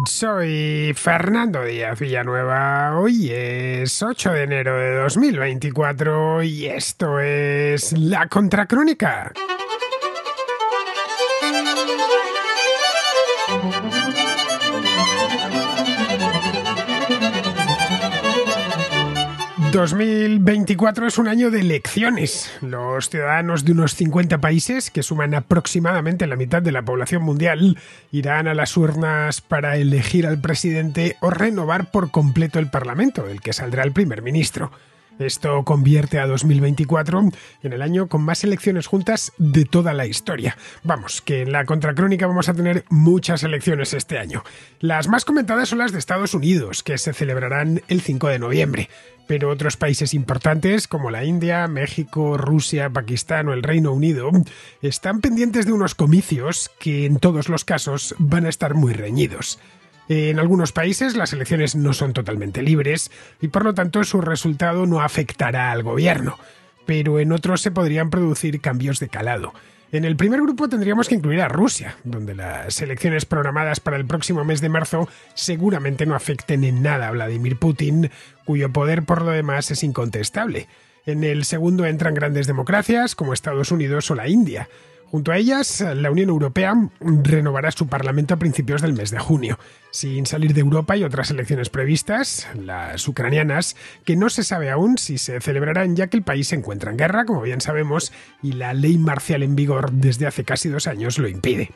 Soy Fernando Díaz Villanueva. Hoy es 8 de enero de 2024 y esto es La Contracrónica. 2024 es un año de elecciones. Los ciudadanos de unos 50 países, que suman aproximadamente la mitad de la población mundial, irán a las urnas para elegir al presidente o renovar por completo el Parlamento, del que saldrá el primer ministro. Esto convierte a 2024 en el año con más elecciones juntas de toda la historia. Vamos, que en la Contracrónica vamos a tener muchas elecciones este año. Las más comentadas son las de Estados Unidos, que se celebrarán el 5 de noviembre. Pero otros países importantes como la India, México, Rusia, Pakistán o el Reino Unido están pendientes de unos comicios que en todos los casos van a estar muy reñidos. En algunos países las elecciones no son totalmente libres y por lo tanto su resultado no afectará al gobierno, pero en otros se podrían producir cambios de calado. En el primer grupo tendríamos que incluir a Rusia, donde las elecciones programadas para el próximo mes de marzo seguramente no afecten en nada a Vladimir Putin, cuyo poder por lo demás es incontestable. En el segundo entran grandes democracias como Estados Unidos o la India. Junto a ellas, la Unión Europea renovará su Parlamento a principios del mes de junio. Sin salir de Europa hay otras elecciones previstas, las ucranianas, que no se sabe aún si se celebrarán ya que el país se encuentra en guerra, como bien sabemos, y la ley marcial en vigor desde hace casi 2 años lo impide.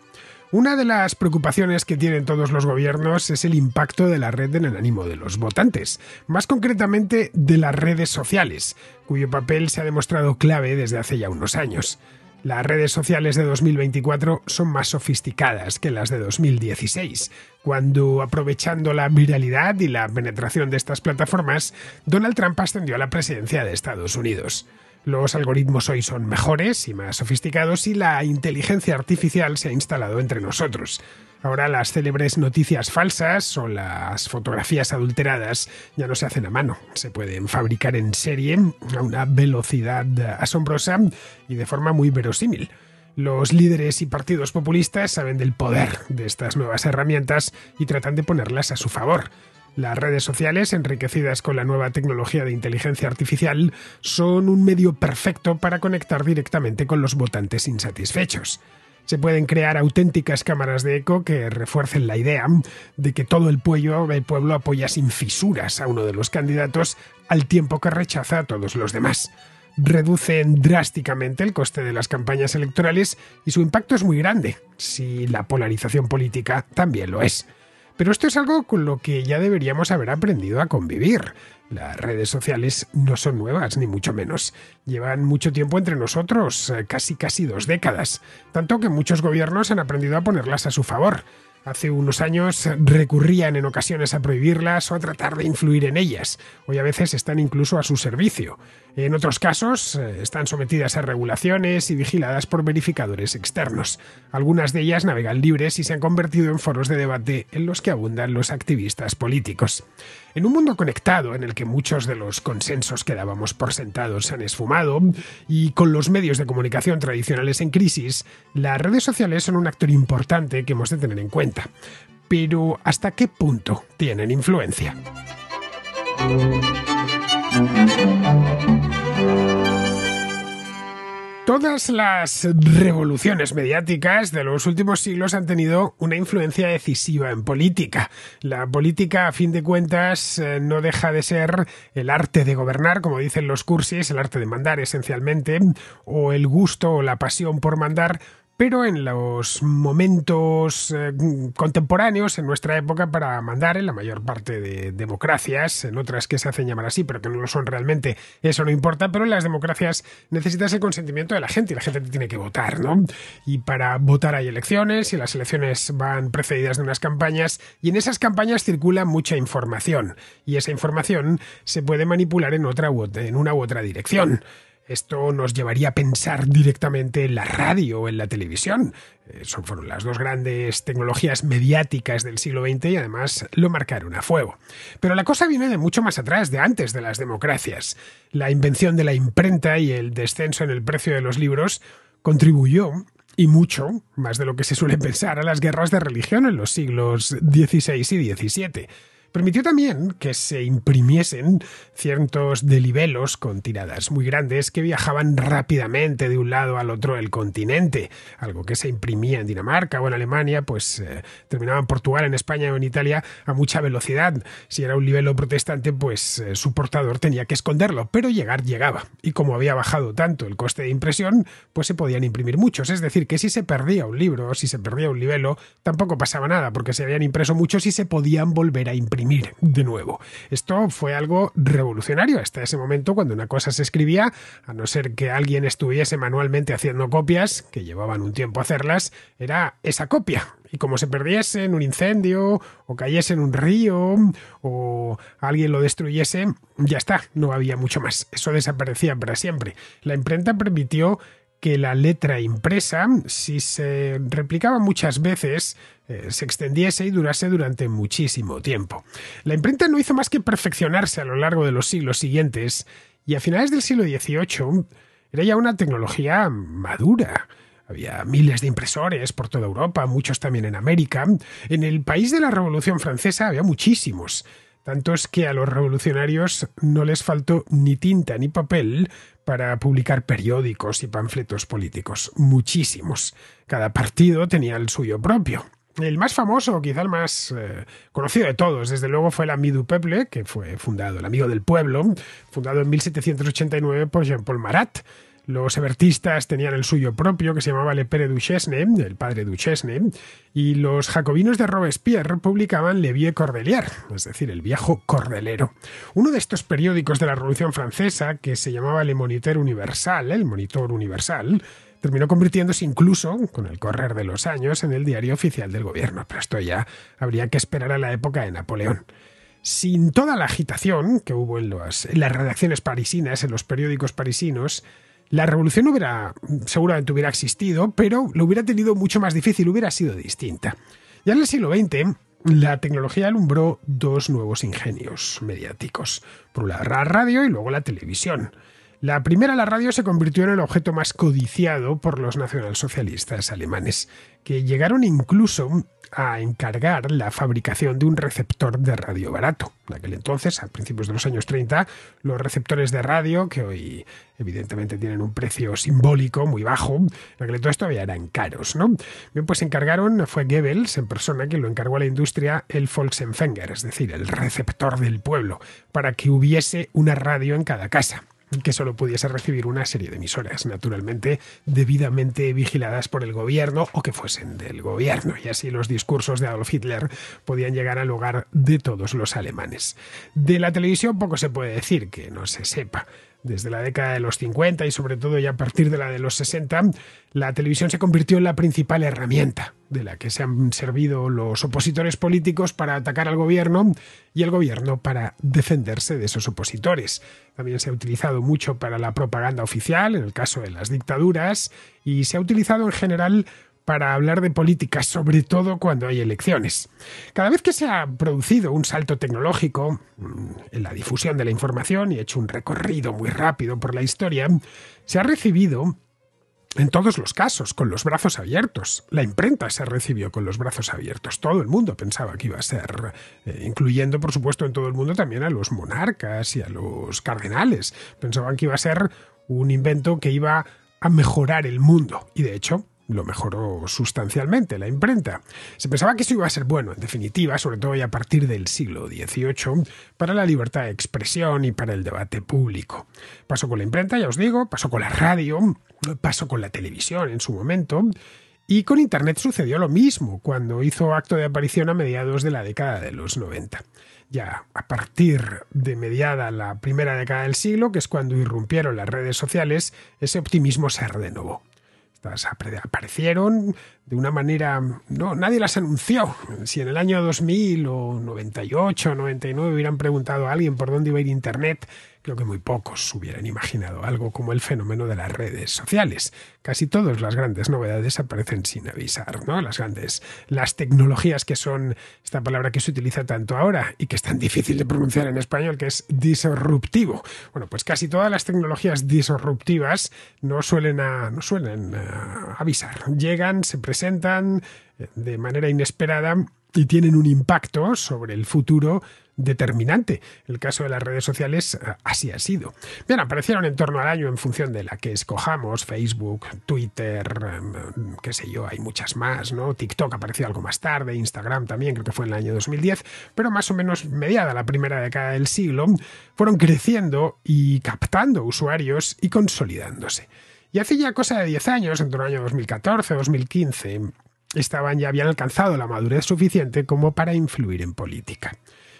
Una de las preocupaciones que tienen todos los gobiernos es el impacto de la red en el ánimo de los votantes, más concretamente de las redes sociales, cuyo papel se ha demostrado clave desde hace ya unos años. Las redes sociales de 2024 son más sofisticadas que las de 2016, cuando, aprovechando la viralidad y la penetración de estas plataformas, Donald Trump ascendió a la presidencia de Estados Unidos. Los algoritmos hoy son mejores y más sofisticados y la inteligencia artificial se ha instalado entre nosotros. Ahora las célebres noticias falsas o las fotografías adulteradas ya no se hacen a mano, se pueden fabricar en serie a una velocidad asombrosa y de forma muy verosímil. Los líderes y partidos populistas saben del poder de estas nuevas herramientas y tratan de ponerlas a su favor. Las redes sociales, enriquecidas con la nueva tecnología de inteligencia artificial, son un medio perfecto para conectar directamente con los votantes insatisfechos. Se pueden crear auténticas cámaras de eco que refuercen la idea de que todo el pueblo apoya sin fisuras a uno de los candidatos al tiempo que rechaza a todos los demás. Reducen drásticamente el coste de las campañas electorales y su impacto es muy grande, si la polarización política también lo es. Pero esto es algo con lo que ya deberíamos haber aprendido a convivir. Las redes sociales no son nuevas, ni mucho menos. Llevan mucho tiempo entre nosotros, casi 2 décadas. Tanto que muchos gobiernos han aprendido a ponerlas a su favor. Hace unos años recurrían en ocasiones a prohibirlas o a tratar de influir en ellas. Hoy a veces están incluso a su servicio. En otros casos están sometidas a regulaciones y vigiladas por verificadores externos. Algunas de ellas navegan libres y se han convertido en foros de debate en los que abundan los activistas políticos. En un mundo conectado en el que muchos de los consensos que dábamos por sentados se han esfumado y con los medios de comunicación tradicionales en crisis, las redes sociales son un actor importante que hemos de tener en cuenta. Pero ¿hasta qué punto tienen influencia? Todas las revoluciones mediáticas de los últimos siglos han tenido una influencia decisiva en política. La política, a fin de cuentas, no deja de ser el arte de gobernar, como dicen los cursis, el arte de mandar esencialmente, o el gusto o la pasión por mandar, pero en los momentos contemporáneos, en nuestra época, para mandar en la mayor parte de democracias, en otras que se hacen llamar así, pero que no lo son realmente, eso no importa, pero en las democracias necesitas el consentimiento de la gente y la gente te tiene que votar, ¿no? Y para votar hay elecciones y las elecciones van precedidas de unas campañas y en esas campañas circula mucha información y esa información se puede manipular en una u otra dirección. Esto nos llevaría a pensar directamente en la radio o en la televisión. Fueron las 2 grandes tecnologías mediáticas del siglo XX y además lo marcaron a fuego. Pero la cosa viene de mucho más atrás, de antes de las democracias. La invención de la imprenta y el descenso en el precio de los libros contribuyó y mucho, más de lo que se suele pensar, a las guerras de religión en los siglos XVI y XVII. Permitió también que se imprimiesen cientos de libelos con tiradas muy grandes que viajaban rápidamente de un lado al otro del continente. Algo que se imprimía en Dinamarca o en Alemania, pues terminaba en Portugal, en España o en Italia a mucha velocidad. Si era un libelo protestante, pues su portador tenía que esconderlo, pero llegaba. Y como había bajado tanto el coste de impresión, pues se podían imprimir muchos. Es decir, que si se perdía un libro o si se perdía un libelo, tampoco pasaba nada, porque se habían impreso muchos y se podían volver a imprimir de nuevo. Esto fue algo revolucionario hasta ese momento, cuando una cosa se escribía, a no ser que alguien estuviese manualmente haciendo copias, que llevaban un tiempo hacerlas, era esa copia. Y como se perdiese en un incendio, o cayese en un río, o alguien lo destruyese, ya está, no había mucho más. Eso desaparecía para siempre. La imprenta permitió que la letra impresa, si se replicaba muchas veces, se extendiese y durase durante muchísimo tiempo. La imprenta no hizo más que perfeccionarse a lo largo de los siglos siguientes, y a finales del siglo XVIII era ya una tecnología madura. Había miles de impresores por toda Europa, muchos también en América. En el país de la Revolución Francesa había muchísimos. Tantos que a los revolucionarios no les faltó ni tinta ni papel para publicar periódicos y panfletos políticos. Muchísimos. Cada partido tenía el suyo propio. El más famoso, quizá el más conocido de todos, desde luego, fue el Ami du Peuple, que fue fundado, el Amigo del Pueblo, fundado en 1789 por Jean-Paul Marat. Los hebertistas tenían el suyo propio, que se llamaba Le Père Duchesne, el padre Duchesne, y los jacobinos de Robespierre publicaban Le Vieux Cordelier, es decir, el viejo cordelero. Uno de estos periódicos de la Revolución Francesa, que se llamaba Le Moniteur Universal, el Monitor Universal, terminó convirtiéndose incluso, con el correr de los años, en el diario oficial del gobierno. Pero esto ya habría que esperar a la época de Napoleón. Sin toda la agitación que hubo en las redacciones parisinas, en los periódicos parisinos, la revolución seguramente hubiera existido, pero lo hubiera tenido mucho más difícil, hubiera sido distinta. Ya en el siglo XX, la tecnología alumbró dos nuevos ingenios mediáticos. Por un lado, la radio y luego la televisión. La primera, la radio, se convirtió en el objeto más codiciado por los nacionalsocialistas alemanes, que llegaron incluso a encargar la fabricación de un receptor de radio barato. En aquel entonces, a principios de los años 30, los receptores de radio, que hoy evidentemente tienen un precio simbólico muy bajo, en aquel entonces todavía eran caros, ¿no? Bien, pues fue Goebbels en persona quien lo encargó a la industria el Volksempfänger, es decir, el receptor del pueblo, para que hubiese una radio en cada casa, que solo pudiese recibir una serie de emisoras, naturalmente debidamente vigiladas por el gobierno o que fuesen del gobierno, y así los discursos de Adolf Hitler podían llegar al hogar de todos los alemanes. De la televisión poco se puede decir que no se sepa. Desde la década de los 50 y sobre todo ya a partir de la de los 60, la televisión se convirtió en la principal herramienta de la que se han servido los opositores políticos para atacar al gobierno y el gobierno para defenderse de esos opositores. También se ha utilizado mucho para la propaganda oficial, en el caso de las dictaduras, y se ha utilizado en general para hablar de política, sobre todo cuando hay elecciones. Cada vez que se ha producido un salto tecnológico en la difusión de la información y hecho un recorrido muy rápido por la historia, se ha recibido, en todos los casos, con los brazos abiertos. La imprenta se recibió con los brazos abiertos. Todo el mundo pensaba que iba a ser, incluyendo, por supuesto, en todo el mundo también a los monarcas y a los cardenales. Pensaban que iba a ser un invento que iba a mejorar el mundo. Y, de hecho, lo mejoró sustancialmente, la imprenta. Se pensaba que eso iba a ser bueno, en definitiva, sobre todo ya a partir del siglo XVIII, para la libertad de expresión y para el debate público. Pasó con la imprenta, ya os digo, pasó con la radio, pasó con la televisión en su momento, y con Internet sucedió lo mismo, cuando hizo acto de aparición a mediados de la década de los 90. Ya a partir de mediada la primera década del siglo, que es cuando irrumpieron las redes sociales, ese optimismo se renovó. Estas aparecieron de una manera... nadie las anunció. Si en el año 2000 o 98 o 99 hubieran preguntado a alguien por dónde iba a ir Internet, Creo que muy pocos hubieran imaginado algo como el fenómeno de las redes sociales. Casi todas las grandes novedades aparecen sin avisar, ¿no? Las tecnologías que son esta palabra que se utiliza tanto ahora y que es tan difícil de pronunciar en español, que es disruptivo. Bueno, pues casi todas las tecnologías disruptivas no suelen avisar. Llegan, se presentan de manera inesperada y tienen un impacto sobre el futuro determinante. El caso de las redes sociales así ha sido. Bien, aparecieron en torno al año en función de la que escojamos: Facebook, Twitter, qué sé yo, hay muchas más, ¿no? TikTok apareció algo más tarde, Instagram también, creo que fue en el año 2010, pero más o menos mediada la primera década del siglo, fueron creciendo y captando usuarios y consolidándose. Y hace ya cosa de 10 años, entre el año 2014 o 2015, ya habían alcanzado la madurez suficiente como para influir en política.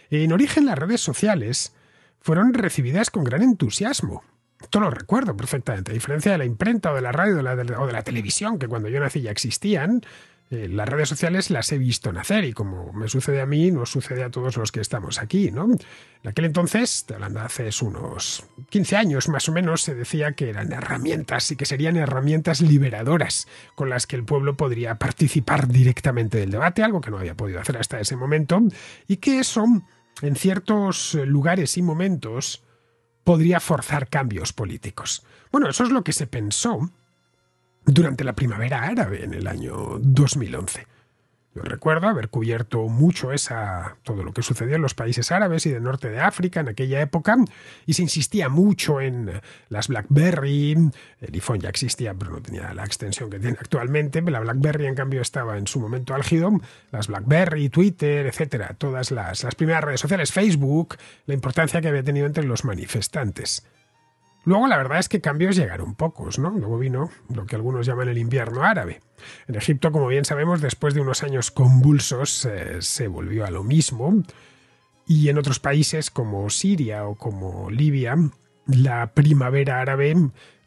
En origen, las redes sociales fueron recibidas con gran entusiasmo. Esto lo recuerdo perfectamente. A diferencia de la imprenta o de la radio o de la televisión, que cuando yo nací ya existían, las redes sociales las he visto nacer, y como me sucede a mí, nos sucede a todos los que estamos aquí, ¿no? En aquel entonces, hablando de hace unos 15 años más o menos, se decía que eran herramientas y que serían herramientas liberadoras con las que el pueblo podría participar directamente del debate, algo que no había podido hacer hasta ese momento, y que eso, en ciertos lugares y momentos, podría forzar cambios políticos. Bueno, eso es lo que se pensó durante la primavera árabe en el año 2011. Yo recuerdo haber cubierto mucho todo lo que sucedió en los países árabes y del norte de África en aquella época, y se insistía mucho en las BlackBerry. El iPhone ya existía, pero no tenía la extensión que tiene actualmente. La BlackBerry, en cambio, estaba en su momento álgido. Las BlackBerry, Twitter, etcétera, todas las primeras redes sociales, Facebook, la importancia que había tenido entre los manifestantes. Luego, la verdad es que cambios llegaron pocos, ¿no? Luego vino lo que algunos llaman el invierno árabe. En Egipto, como bien sabemos, después de unos años convulsos, se volvió a lo mismo. Y en otros países como Siria o como Libia, la primavera árabe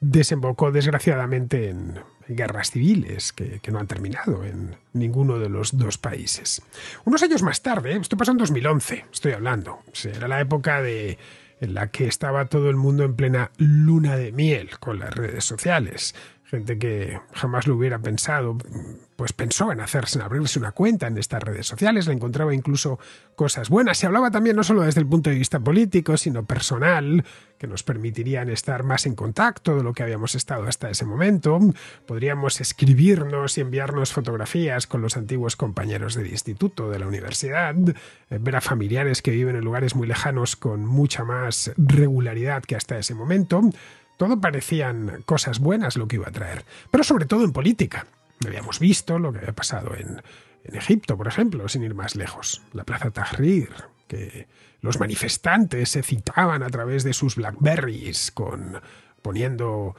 desembocó desgraciadamente en guerras civiles que no han terminado en ninguno de los dos países. Unos años más tarde, esto pasó en 2011, estoy hablando, era la época en la que estaba todo el mundo en plena luna de miel con las redes sociales. Gente que jamás lo hubiera pensado, pues pensó en abrirse una cuenta en estas redes sociales, le encontraba incluso cosas buenas. Se hablaba también no solo desde el punto de vista político, sino personal, que nos permitirían estar más en contacto de lo que habíamos estado hasta ese momento. Podríamos escribirnos y enviarnos fotografías con los antiguos compañeros del instituto, de la universidad, ver a familiares que viven en lugares muy lejanos con mucha más regularidad que hasta ese momento. Todo parecían cosas buenas lo que iba a traer, pero sobre todo en política. Habíamos visto lo que había pasado en Egipto, por ejemplo, sin ir más lejos. La Plaza Tahrir, que los manifestantes se citaban a través de sus Blackberries poniendo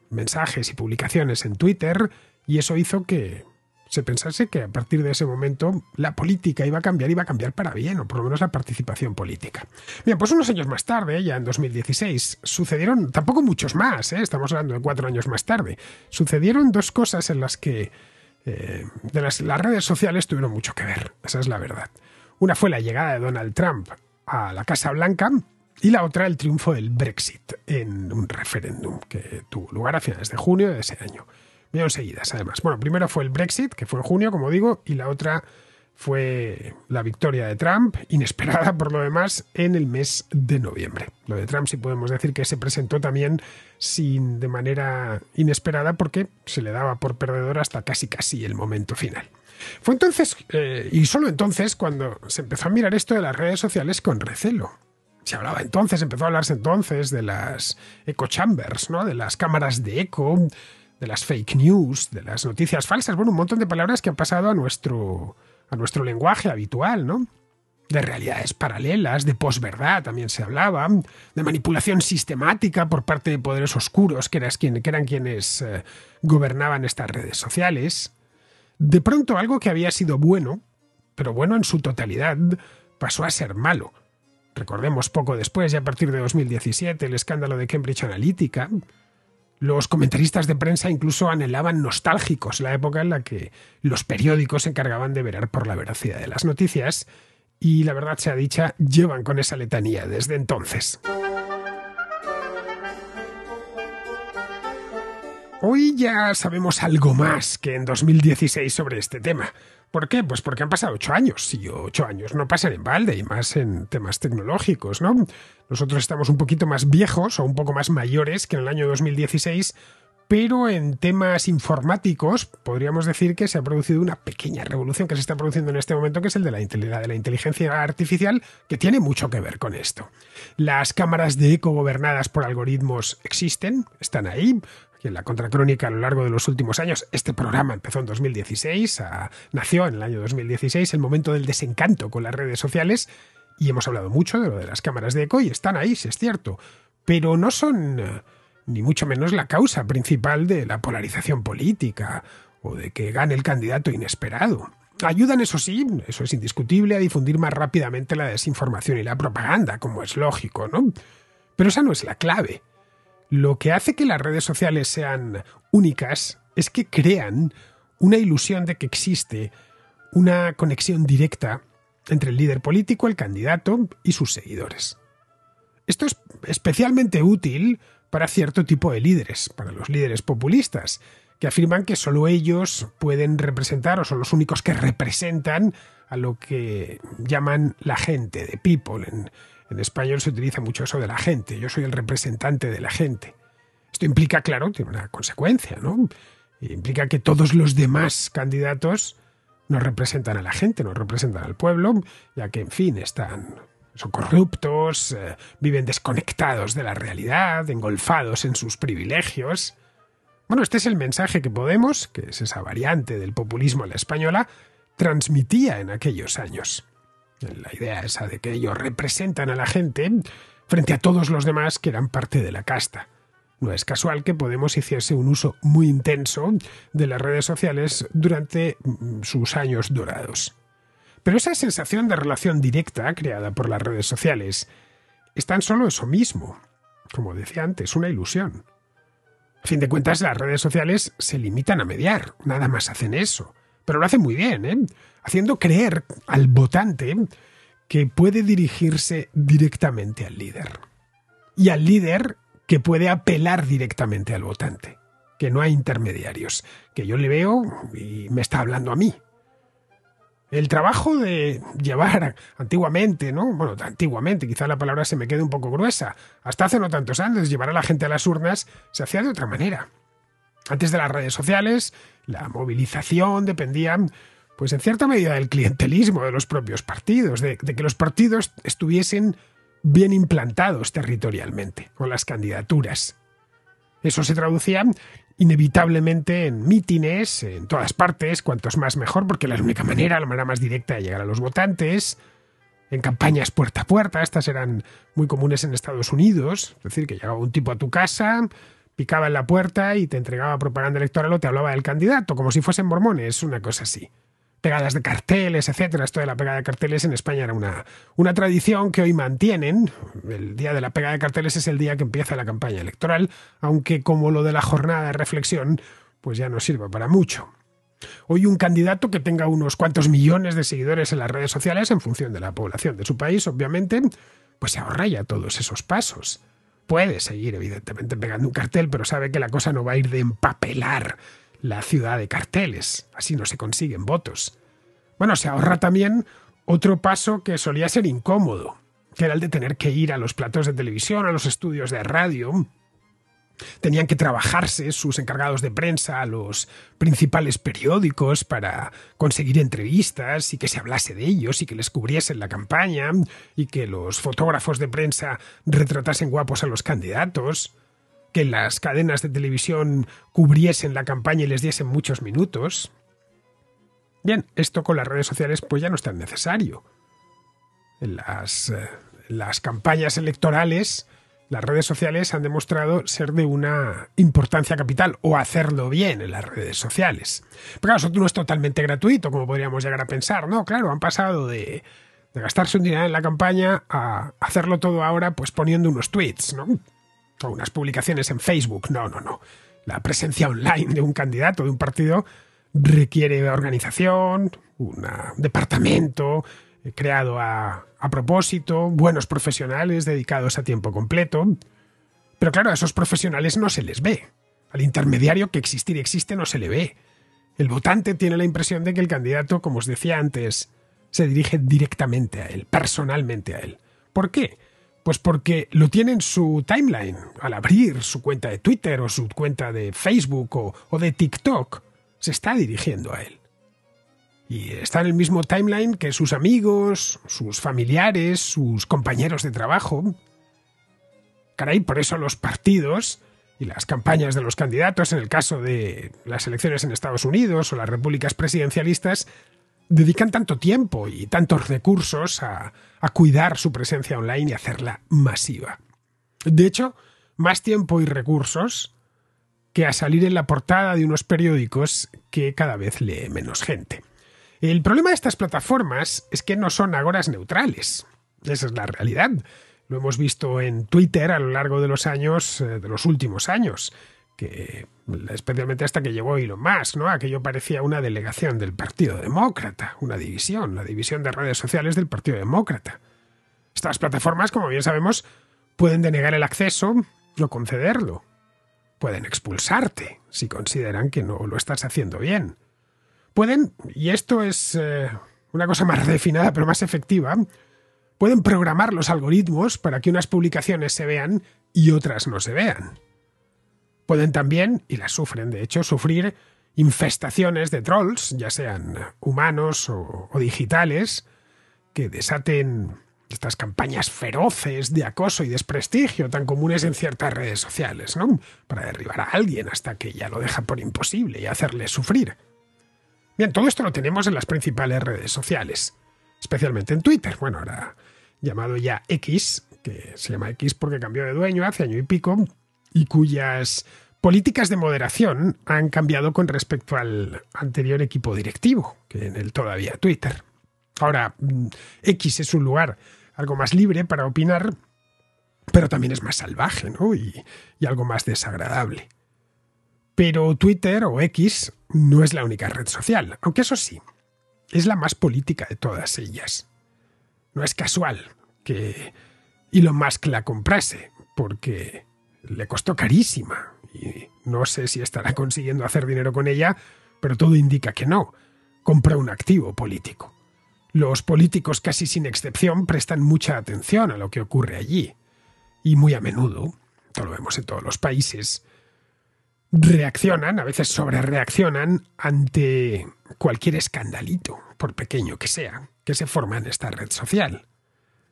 mensajes y publicaciones en Twitter, y eso hizo que se pensase que a partir de ese momento la política iba a cambiar para bien, o por lo menos la participación política. Bien, pues unos años más tarde, ya en 2016, sucedieron, tampoco muchos más, estamos hablando de 4 años más tarde, sucedieron dos cosas en las que las redes sociales tuvieron mucho que ver, esa es la verdad. Una fue la llegada de Donald Trump a la Casa Blanca, y la otra el triunfo del Brexit en un referéndum que tuvo lugar a finales de junio de ese año. Vinieron seguidas, además. Bueno, primero fue el Brexit, que fue en junio, como digo, y la otra fue la victoria de Trump, inesperada por lo demás, en el mes de noviembre. Lo de Trump sí podemos decir que se presentó también de manera inesperada, porque se le daba por perdedor hasta casi el momento final. Fue entonces, y solo entonces, cuando se empezó a mirar esto de las redes sociales con recelo. Empezó a hablarse entonces de las echo chambers, ¿no? De las cámaras de eco, de las fake news, de las noticias falsas, bueno, un montón de palabras que han pasado a nuestro lenguaje habitual, ¿no? De realidades paralelas, de posverdad también se hablaba, de manipulación sistemática por parte de poderes oscuros que eran quienes gobernaban estas redes sociales. De pronto algo que había sido bueno, pero bueno en su totalidad, pasó a ser malo. Recordemos poco después, ya a partir de 2017, el escándalo de Cambridge Analytica. Los comentaristas de prensa incluso anhelaban nostálgicos la época en la que los periódicos se encargaban de velar por la veracidad de las noticias, y la verdad sea dicha, llevan con esa letanía desde entonces. Hoy ya sabemos algo más que en 2016 sobre este tema. ¿Por qué? Pues porque han pasado 8 años, y 8 años no pasan en balde, y más en temas tecnológicos, ¿no? Nosotros estamos un poquito más viejos o un poco más mayores que en el año 2016, pero en temas informáticos podríamos decir que se ha producido una pequeña revolución que se está produciendo en este momento, que es el de la inteligencia artificial, que tiene mucho que ver con esto. Las cámaras de eco gobernadas por algoritmos existen, están ahí. En la Contracrónica a lo largo de los últimos años, este programa empezó en 2016, nació en el año 2016, el momento del desencanto con las redes sociales, y hemos hablado mucho de lo de las cámaras de eco, y están ahí, sí es cierto, pero no son ni mucho menos la causa principal de la polarización política o de que gane el candidato inesperado. Ayudan, eso sí, eso es indiscutible, a difundir más rápidamente la desinformación y la propaganda, como es lógico, ¿no? Pero esa no es la clave. Lo que hace que las redes sociales sean únicas es que crean una ilusión de que existe una conexión directa entre el líder político, el candidato y sus seguidores. Esto es especialmente útil para cierto tipo de líderes, para los líderes populistas, que afirman que solo ellos pueden representar o son los únicos que representan a lo que llaman la gente, the people. En español se utiliza mucho eso de la gente. Yo soy el representante de la gente. Esto implica, claro, tiene una consecuencia, ¿no? Implica que todos los demás candidatos no representan a la gente, no representan al pueblo, ya que, en fin, son corruptos, viven desconectados de la realidad, engolfados en sus privilegios. Bueno, este es el mensaje que Podemos, que es esa variante del populismo a la española, transmitía en aquellos años. La idea esa de que ellos representan a la gente frente a todos los demás que eran parte de la casta. No es casual que Podemos hiciese un uso muy intenso de las redes sociales durante sus años dorados. Pero esa sensación de relación directa creada por las redes sociales es tan solo eso mismo, como decía antes, una ilusión. A fin de cuentas, las redes sociales se limitan a mediar, nada más hacen eso. Pero lo hacen muy bien, haciendo creer al votante que puede dirigirse directamente al líder. Y al líder que puede apelar directamente al votante. Que no hay intermediarios. Que yo le veo y me está hablando a mí. El trabajo de llevar antiguamente, ¿no? Bueno, antiguamente, quizá la palabra se me quede un poco gruesa. Hasta hace no tantos años, llevar a la gente a las urnas se hacía de otra manera. Antes de las redes sociales, la movilización dependía, pues en cierta medida, del clientelismo de los propios partidos, de que los partidos estuviesen bien implantados territorialmente, con las candidaturas. Eso se traducía inevitablemente en mítines, en todas partes, cuantos más mejor, porque la única manera, la manera más directa de llegar a los votantes, en campañas puerta a puerta, estas eran muy comunes en Estados Unidos, es decir, que llegaba un tipo a tu casa, picaba en la puerta y te entregaba propaganda electoral o te hablaba del candidato, como si fuesen mormones, una cosa así. Pegadas de carteles, etcétera. Esto de la pegada de carteles en España era una tradición que hoy mantienen. El día de la pegada de carteles es el día que empieza la campaña electoral, aunque como lo de la jornada de reflexión, pues ya no sirve para mucho. Hoy un candidato que tenga unos cuantos millones de seguidores en las redes sociales, en función de la población de su país, obviamente, pues se ahorra ya todos esos pasos. Puede seguir, evidentemente, pegando un cartel, pero sabe que la cosa no va a ir de empapelar la ciudad de carteles. Así no se consiguen votos. Bueno, se ahorra también otro paso que solía ser incómodo, que era el de tener que ir a los platos de televisión, a los estudios de radio. Tenían que trabajarse sus encargados de prensa a los principales periódicos para conseguir entrevistas y que se hablase de ellos y que les cubriesen la campaña y que los fotógrafos de prensa retratasen guapos a los candidatos, que las cadenas de televisión cubriesen la campaña y les diesen muchos minutos. Bien, esto con las redes sociales pues ya no es tan necesario. En las campañas electorales, las redes sociales han demostrado ser de una importancia capital, o hacerlo bien en las redes sociales. Pero claro, eso no es totalmente gratuito, como podríamos llegar a pensar, ¿no? Claro, han pasado de gastarse un dinero en la campaña a hacerlo todo ahora pues poniendo unos tweets, ¿no? O unas publicaciones en Facebook. No. La presencia online de un candidato, de un partido, requiere organización, un departamento creado a propósito, buenos profesionales dedicados a tiempo completo. Pero claro, a esos profesionales no se les ve. Al intermediario, que existir existe, no se le ve. El votante tiene la impresión de que el candidato, como os decía antes, se dirige directamente a él, personalmente a él. ¿Por qué? Pues porque lo tiene en su timeline. Al abrir su cuenta de Twitter o su cuenta de Facebook o de TikTok, se está dirigiendo a él. Y está en el mismo timeline que sus amigos, sus familiares, sus compañeros de trabajo. Caray, por eso los partidos y las campañas de los candidatos, en el caso de las elecciones en Estados Unidos o las repúblicas presidencialistas, dedican tanto tiempo y tantos recursos a cuidar su presencia online y hacerla masiva. De hecho, más tiempo y recursos que a salir en la portada de unos periódicos que cada vez lee menos gente. El problema de estas plataformas es que no son agoras neutrales. Esa es la realidad. Lo hemos visto en Twitter a lo largo de los años, de los últimos años, que especialmente hasta que llegó Elon Musk, ¿no? Aquello parecía una delegación del Partido Demócrata, una división, la división de redes sociales del Partido Demócrata. Estas plataformas, como bien sabemos, pueden denegar el acceso o concederlo. Pueden expulsarte si consideran que no lo estás haciendo bien. Pueden, y esto es una cosa más refinada pero más efectiva, pueden programar los algoritmos para que unas publicaciones se vean y otras no se vean. Pueden también, y las sufren de hecho, sufrir infestaciones de trolls, ya sean humanos o digitales, que desaten estas campañas feroces de acoso y desprestigio tan comunes en ciertas redes sociales, ¿no? Para derribar a alguien hasta que ya lo deja por imposible y hacerle sufrir. Bien, todo esto lo tenemos en las principales redes sociales, especialmente en Twitter. Bueno, ahora llamado ya X, que se llama X porque cambió de dueño hace año y pico, y cuyas políticas de moderación han cambiado con respecto al anterior equipo directivo, que en el todavía Twitter. Ahora, X es un lugar algo más libre para opinar, pero también es más salvaje, ¿no? Y algo más desagradable. Pero Twitter o X no es la única red social, aunque eso sí, es la más política de todas ellas. No es casual que Elon Musk la comprase, porque le costó carísima y no sé si estará consiguiendo hacer dinero con ella, pero todo indica que no. Compró un activo político. Los políticos, casi sin excepción, prestan mucha atención a lo que ocurre allí. Y muy a menudo, esto lo vemos en todos los países, reaccionan, a veces sobrereaccionan ante cualquier escandalito, por pequeño que sea, que se forma en esta red social.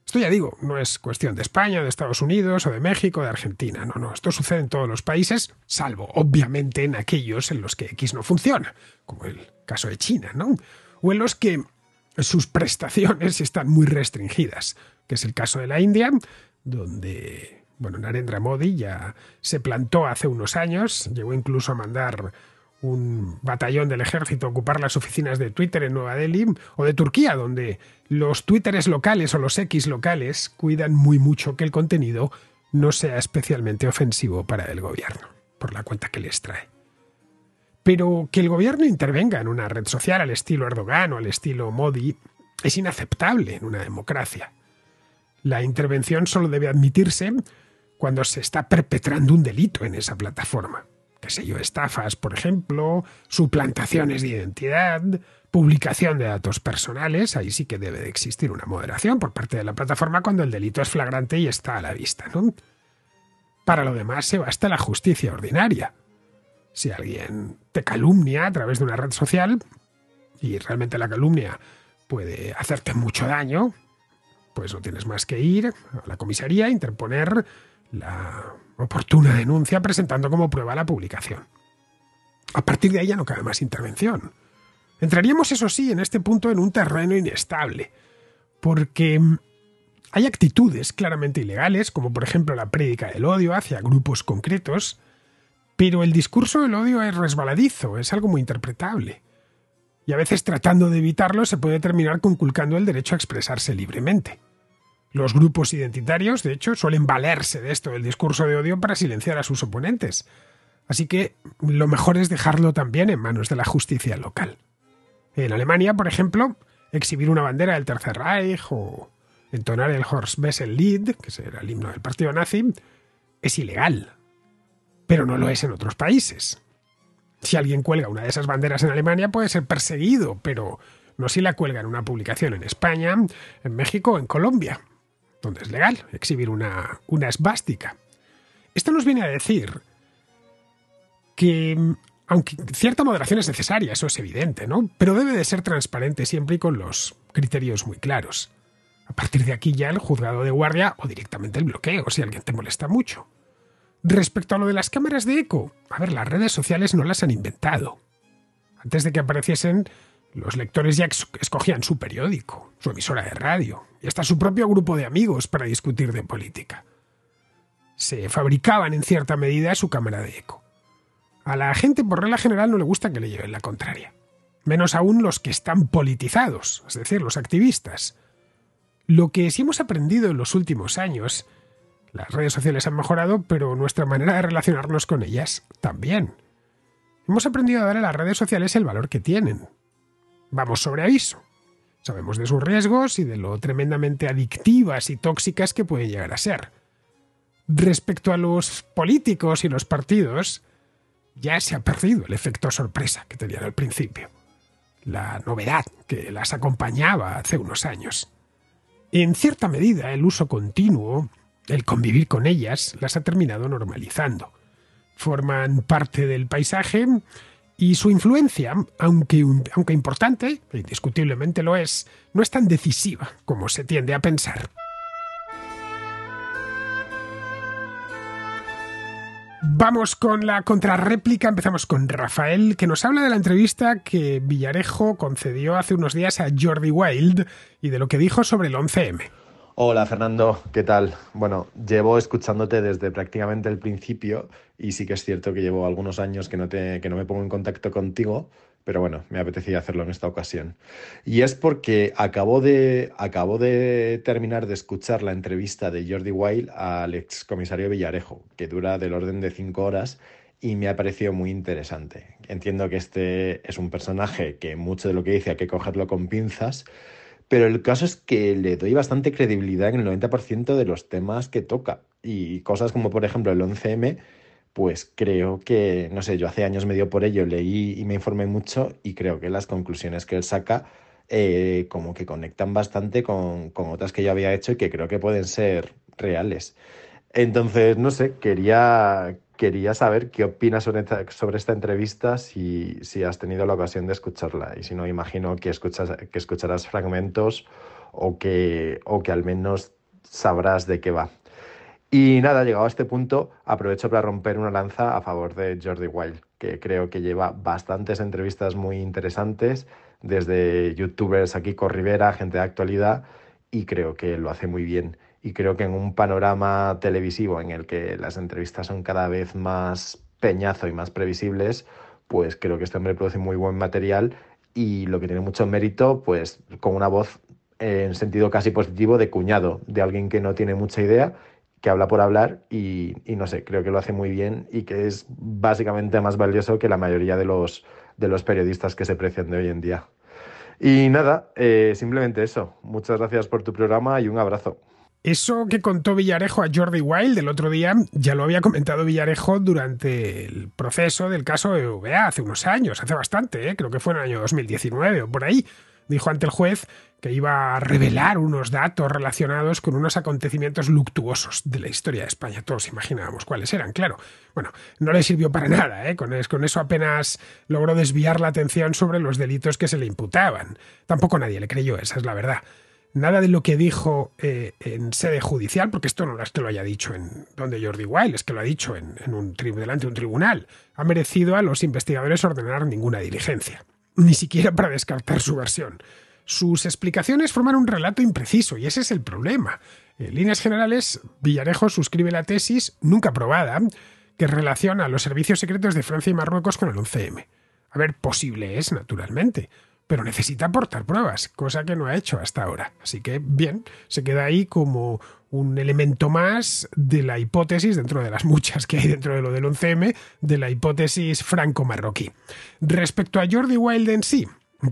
Esto ya digo, no es cuestión de España, de Estados Unidos o de México o de Argentina. No, esto sucede en todos los países, salvo obviamente en aquellos en los que X no funciona, como el caso de China, ¿no? O en los que sus prestaciones están muy restringidas, que es el caso de la India, donde Narendra Modi ya se plantó hace unos años, llegó incluso a mandar un batallón del ejército a ocupar las oficinas de Twitter en Nueva Delhi, o de Turquía, donde los Twitteres locales o los X locales cuidan muy mucho que el contenido no sea especialmente ofensivo para el gobierno, por la cuenta que les trae. Pero que el gobierno intervenga en una red social al estilo Erdogan o al estilo Modi es inaceptable en una democracia. La intervención solo debe admitirse cuando se está perpetrando un delito en esa plataforma. Qué sé yo, estafas, por ejemplo, suplantaciones de identidad, publicación de datos personales. Ahí sí que debe de existir una moderación por parte de la plataforma cuando el delito es flagrante y está a la vista, ¿no? Para lo demás se basta la justicia ordinaria. Si alguien te calumnia a través de una red social, y realmente la calumnia puede hacerte mucho daño, pues no tienes más que ir a la comisaría e interponer la oportuna denuncia presentando como prueba la publicación. A partir de ahí ya no cabe más intervención. Entraríamos, eso sí, en este punto en un terreno inestable, porque hay actitudes claramente ilegales, como por ejemplo la prédica del odio hacia grupos concretos, pero el discurso del odio es resbaladizo, es algo muy interpretable. Y a veces, tratando de evitarlo, se puede terminar conculcando el derecho a expresarse libremente. Los grupos identitarios, de hecho, suelen valerse de esto del discurso de odio para silenciar a sus oponentes. Así que lo mejor es dejarlo también en manos de la justicia local. En Alemania, por ejemplo, exhibir una bandera del Tercer Reich o entonar el Horst Wessel Lied, que era el himno del partido nazi, es ilegal. pero no lo es en otros países. Si alguien cuelga una de esas banderas en Alemania puede ser perseguido, pero no si la cuelga en una publicación en España, en México o en Colombia, donde es legal exhibir una esvástica. Esto nos viene a decir que, aunque cierta moderación es necesaria, eso es evidente, ¿no? Pero debe de ser transparente siempre y con los criterios muy claros. A partir de aquí ya el juzgado de guardia o directamente el bloqueo, si alguien te molesta mucho. Respecto a lo de las cámaras de eco, a ver, las redes sociales no las han inventado. Antes de que apareciesen, los lectores ya escogían su periódico, su emisora de radio y hasta su propio grupo de amigos para discutir de política. Se fabricaban en cierta medida su cámara de eco. A la gente por regla general no le gusta que le lleven la contraria. Menos aún los que están politizados, es decir, los activistas. Lo que sí hemos aprendido en los últimos años, las redes sociales han mejorado, pero nuestra manera de relacionarnos con ellas también. Hemos aprendido a dar a las redes sociales el valor que tienen. Vamos sobre aviso. Sabemos de sus riesgos y de lo tremendamente adictivas y tóxicas que pueden llegar a ser. Respecto a los políticos y los partidos, ya se ha perdido el efecto sorpresa que tenían al principio, la novedad que las acompañaba hace unos años. En cierta medida, el uso continuo, el convivir con ellas, las ha terminado normalizando. Forman parte del paisaje y su influencia, aunque importante, e indiscutiblemente lo es, no es tan decisiva como se tiende a pensar. Vamos con la contrarréplica. Empezamos con Rafael, que nos habla de la entrevista que Villarejo concedió hace unos días a Jordi Wild y de lo que dijo sobre el 11M. Hola Fernando, ¿qué tal? Bueno, llevo escuchándote desde prácticamente el principio y sí que es cierto que llevo algunos años que no me pongo en contacto contigo, pero bueno, me apetecía hacerlo en esta ocasión. Y es porque acabo de terminar de escuchar la entrevista de Jordi Wild al excomisario Villarejo, que dura del orden de 5 horas y me ha parecido muy interesante. Entiendo que este es un personaje que mucho de lo que dice hay que cogerlo con pinzas, pero el caso es que le doy bastante credibilidad en el 90% de los temas que toca. Y cosas como, por ejemplo, el 11M, pues creo que, no sé, yo hace años me dio por ello, leí y me informé mucho y creo que las conclusiones que él saca como que conectan bastante con otras que yo había hecho y que creo que pueden ser reales. Entonces, no sé, quería saber qué opinas sobre esta entrevista, si has tenido la ocasión de escucharla. Y si no, imagino que escucharás fragmentos o que al menos sabrás de qué va. Y nada, llegado a este punto, aprovecho para romper una lanza a favor de Jordi Wild, que creo que lleva bastantes entrevistas muy interesantes, desde youtubers aquí, Kiko Rivera, gente de actualidad, y creo que lo hace muy bien. Y creo que en un panorama televisivo en el que las entrevistas son cada vez más peñazo y más previsibles, pues creo que este hombre produce muy buen material y lo que tiene mucho mérito, pues con una voz en sentido casi positivo de cuñado, de alguien que no tiene mucha idea, que habla por hablar y no sé, creo que lo hace muy bien y que es básicamente más valioso que la mayoría de los periodistas que se precian de hoy en día. Y nada, simplemente eso. Muchas gracias por tu programa y un abrazo. Eso que contó Villarejo a Jordi Wild el otro día ya lo había comentado Villarejo durante el proceso del caso de BBVA hace unos años, hace bastante, creo que fue en el año 2019 o por ahí. Dijo ante el juez que iba a revelar unos datos relacionados con unos acontecimientos luctuosos de la historia de España. Todos imaginábamos cuáles eran, claro. Bueno, no le sirvió para nada, Con eso apenas logró desviar la atención sobre los delitos que se le imputaban. Tampoco nadie le creyó, esa es la verdad. Nada de lo que dijo en sede judicial, porque esto no es que lo haya dicho en donde Jordi Wild, es que lo ha dicho delante de un tribunal, ha merecido a los investigadores ordenar ninguna diligencia, ni siquiera para descartar su versión. Sus explicaciones forman un relato impreciso y ese es el problema. En líneas generales, Villarejo suscribe la tesis, nunca probada, que relaciona los servicios secretos de Francia y Marruecos con el 11M. A ver, posible es, naturalmente, pero necesita aportar pruebas, cosa que no ha hecho hasta ahora. Así que, bien, se queda ahí como un elemento más de la hipótesis, dentro de las muchas que hay dentro de lo del 11M, de la hipótesis franco-marroquí. Respecto a Jordi Wild en sí,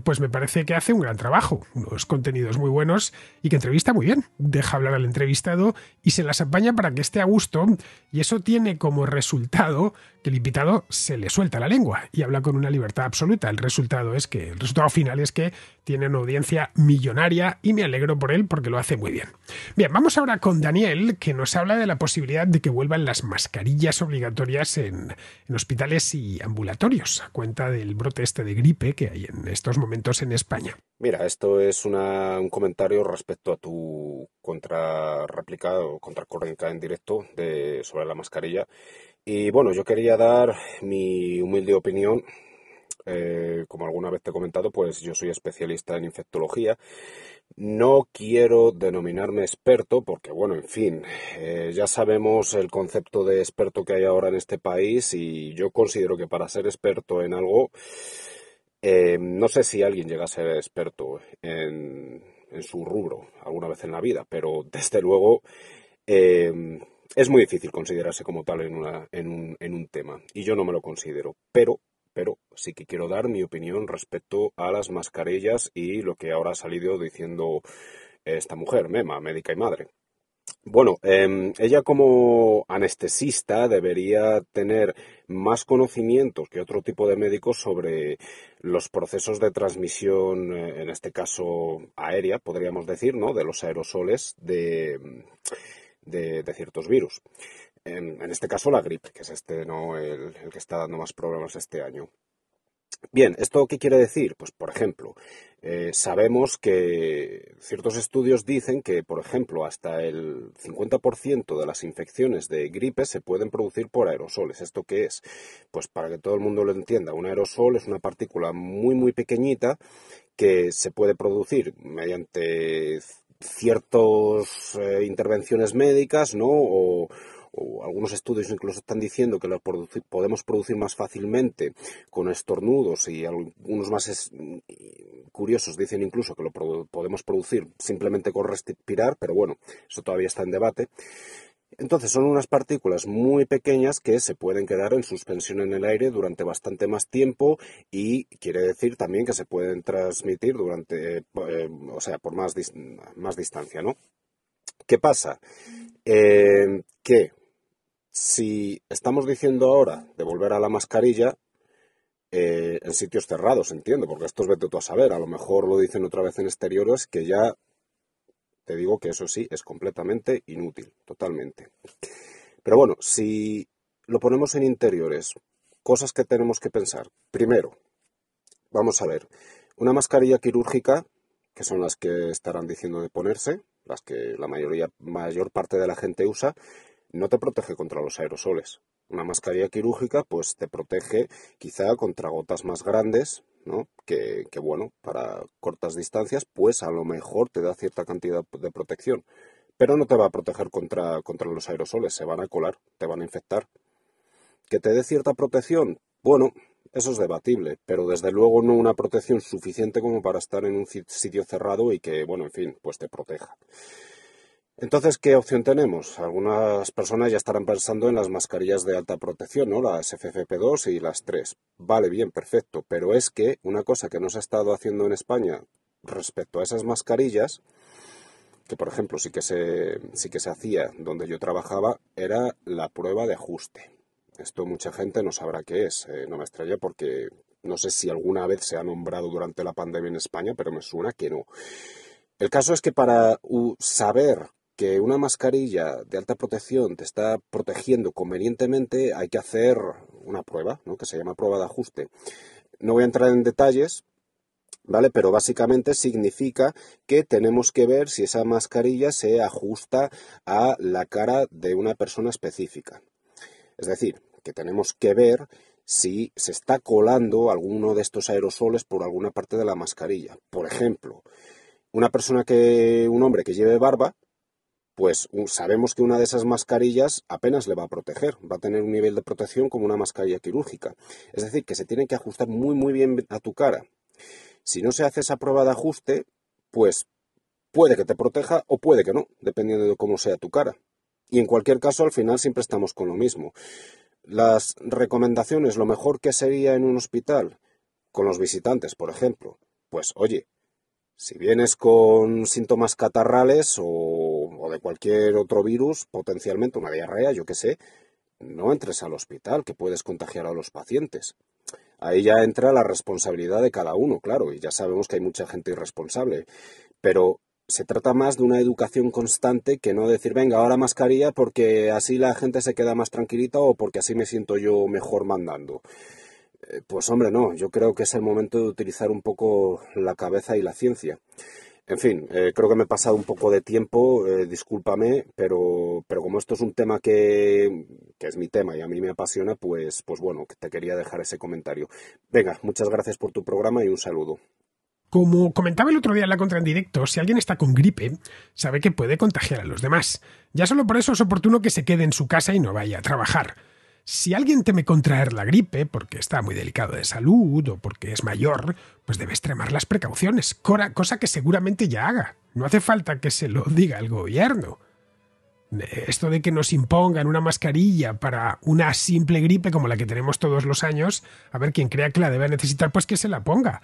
Pues me parece que hace un gran trabajo, unos contenidos muy buenos y que entrevista muy bien. Deja hablar al entrevistado y se las apaña para que esté a gusto, y eso tiene como resultado que el invitado se le suelta la lengua y habla con una libertad absoluta. El resultado final es que tiene una audiencia millonaria y me alegro por él porque lo hace muy bien. Bien, vamos ahora con Daniel, que nos habla de la posibilidad de que vuelvan las mascarillas obligatorias en hospitales y ambulatorios a cuenta del brote de gripe que hay en estos momentos en España. Mira, esto es un comentario respecto a tu contrarréplica o contracrónica en directo sobre la mascarilla. Y bueno, yo quería dar mi humilde opinión. Como alguna vez te he comentado, pues yo soy especialista en infectología. No quiero denominarme experto porque, bueno, en fin, ya sabemos el concepto de experto que hay ahora en este país y yo considero que para ser experto en algo, no sé si alguien llega a ser experto en su rubro alguna vez en la vida, pero desde luego es muy difícil considerarse como tal en un tema y yo no me lo considero, pero sí que quiero dar mi opinión respecto a las mascarillas y lo que ahora ha salido diciendo esta mujer, Mema, médica y madre. Bueno, ella como anestesista debería tener más conocimientos que otro tipo de médicos sobre los procesos de transmisión, en este caso aérea, podríamos decir, ¿no? De los aerosoles de ciertos virus. En este caso la gripe, que es ¿no? el que está dando más problemas este año. Bien, ¿esto qué quiere decir? Pues, por ejemplo, sabemos que ciertos estudios dicen que, por ejemplo, hasta el 50% de las infecciones de gripe se pueden producir por aerosoles. ¿Esto qué es? Pues para que todo el mundo lo entienda, un aerosol es una partícula muy, muy pequeñita que se puede producir mediante ciertas intervenciones médicas, ¿no? O algunos estudios incluso están diciendo que lo podemos producir más fácilmente con estornudos y algunos más curiosos dicen incluso que lo podemos producir simplemente con respirar, pero bueno, eso todavía está en debate. Entonces son unas partículas muy pequeñas que se pueden quedar en suspensión en el aire durante bastante más tiempo y quiere decir también que se pueden transmitir por más distancia, ¿no? ¿Qué pasa? Que si estamos diciendo ahora de volver a la mascarilla en sitios cerrados, entiendo, porque esto es vete tú a saber, a lo mejor lo dicen otra vez en exteriores, que ya te digo que eso sí es completamente inútil, totalmente. Pero bueno, si lo ponemos en interiores, cosas que tenemos que pensar. Primero, vamos a ver, una mascarilla quirúrgica, que son las que estarán diciendo de ponerse, las que la mayor parte de la gente usa, no te protege contra los aerosoles. Una mascarilla quirúrgica pues te protege quizá contra gotas más grandes, ¿no? Que bueno, para cortas distancias pues a lo mejor te da cierta cantidad de protección, pero no te va a proteger contra los aerosoles, se van a colar, te van a infectar. ¿Que te dé cierta protección? Bueno, eso es debatible, pero desde luego no una protección suficiente como para estar en un sitio cerrado y que, bueno, en fin, pues te proteja. Entonces, ¿qué opción tenemos? Algunas personas ya estarán pensando en las mascarillas de alta protección, ¿no? Las FFP2 y las 3. Vale, bien, perfecto, pero es que una cosa que no se ha estado haciendo en España respecto a esas mascarillas, que por ejemplo sí que se hacía donde yo trabajaba, era la prueba de ajuste. Esto mucha gente no sabrá qué es, no me extraña porque no sé si alguna vez se ha nombrado durante la pandemia en España, pero me suena que no. El caso es que para saber que una mascarilla de alta protección te está protegiendo convenientemente, hay que hacer una prueba, ¿no? Que se llama prueba de ajuste. No voy a entrar en detalles, ¿vale? Pero básicamente significa que tenemos que ver si esa mascarilla se ajusta a la cara de una persona específica. Es decir, que tenemos que ver si se está colando alguno de estos aerosoles por alguna parte de la mascarilla. Por ejemplo, un hombre que lleve barba, pues sabemos que una de esas mascarillas apenas le va a proteger, va a tener un nivel de protección como una mascarilla quirúrgica. Es decir, que se tiene que ajustar muy muy bien a tu cara. Si no se hace esa prueba de ajuste, pues puede que te proteja o puede que no, dependiendo de cómo sea tu cara. Y en cualquier caso, al final siempre estamos con lo mismo. Las recomendaciones, lo mejor que sería en un hospital, con los visitantes, por ejemplo, pues oye, si vienes con síntomas catarrales o de cualquier otro virus, potencialmente una diarrea, yo qué sé, no entres al hospital, que puedes contagiar a los pacientes. Ahí ya entra la responsabilidad de cada uno, claro, y ya sabemos que hay mucha gente irresponsable, pero se trata más de una educación constante que no decir, venga, ahora mascarilla porque así la gente se queda más tranquilita o porque así me siento yo mejor mandando. Pues hombre, no, yo creo que es el momento de utilizar un poco la cabeza y la ciencia. En fin, creo que me he pasado un poco de tiempo, discúlpame, pero como esto es un tema que es mi tema y a mí me apasiona, pues bueno, te quería dejar ese comentario. Venga, muchas gracias por tu programa y un saludo. Como comentaba el otro día en la contra en directo, si alguien está con gripe, sabe que puede contagiar a los demás. Ya solo por eso es oportuno que se quede en su casa y no vaya a trabajar. Si alguien teme contraer la gripe porque está muy delicado de salud o porque es mayor, pues debe extremar las precauciones, cosa que seguramente ya haga. No hace falta que se lo diga el gobierno. Esto de que nos impongan una mascarilla para una simple gripe como la que tenemos todos los años, a ver, quien crea que la debe necesitar, pues que se la ponga.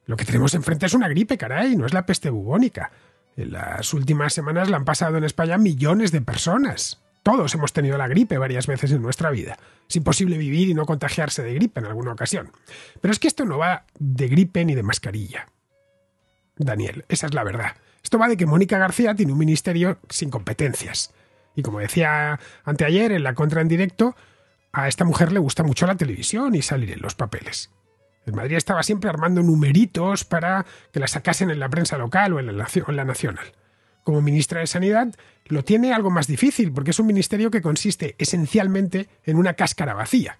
Lo que tenemos enfrente es una gripe, caray, no es la peste bubónica. En las últimas semanas la han pasado en España millones de personas. Todos hemos tenido la gripe varias veces en nuestra vida. Es imposible vivir y no contagiarse de gripe en alguna ocasión. Pero es que esto no va de gripe ni de mascarilla. Daniel, esa es la verdad. Esto va de que Mónica García tiene un ministerio sin competencias. Y como decía anteayer en la contra en directo, a esta mujer le gusta mucho la televisión y salir en los papeles. En Madrid estaba siempre armando numeritos para que la sacasen en la prensa local o en la nacional. Como ministra de Sanidad lo tiene algo más difícil porque es un ministerio que consiste esencialmente en una cáscara vacía,